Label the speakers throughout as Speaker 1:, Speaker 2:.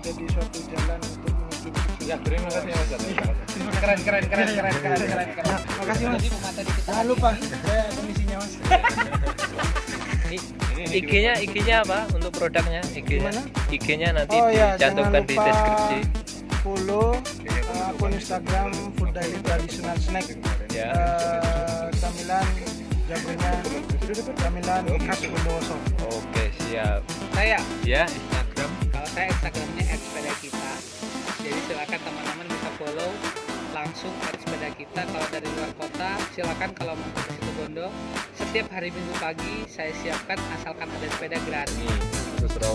Speaker 1: menjadi suatu jalan untuk menuju ke situ.
Speaker 2: Ya, terima kasih Mas. Keren.
Speaker 1: Makasih Mas. Jangan lupa saya komisinya Mas.
Speaker 3: IG-nya apa untuk produknya?
Speaker 1: Gimana?
Speaker 3: IG-nya nanti
Speaker 1: Oh ya,
Speaker 3: dicantumkan
Speaker 1: jangan
Speaker 3: di
Speaker 1: lupa
Speaker 3: deskripsi.
Speaker 1: follow akun Instagram Food Daily Traditional Snack.
Speaker 3: Ya.
Speaker 1: Camilan jagonya camilan khas Bondowoso.
Speaker 3: Oke, siap.
Speaker 4: Saya,
Speaker 3: Ya, Instagram.
Speaker 4: kalau saya Instagramnya @sepeda-kita. Jadi silakan teman-teman bisa follow langsung @sepeda kita. Kalau dari luar kota, silakan kalau mau ke Situbondo. Setiap hari Minggu pagi saya siapkan asalkan ada sepeda gratis.
Speaker 3: Nih, terus raw.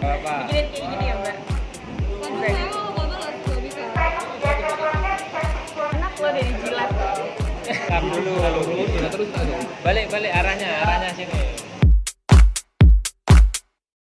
Speaker 4: Apa?
Speaker 5: Bikinin kayak gini ya mbak. Saya mau foto nggak bisa. Enak loh dari jilat.
Speaker 3: Kam dulu. Terus balik arahnya sini.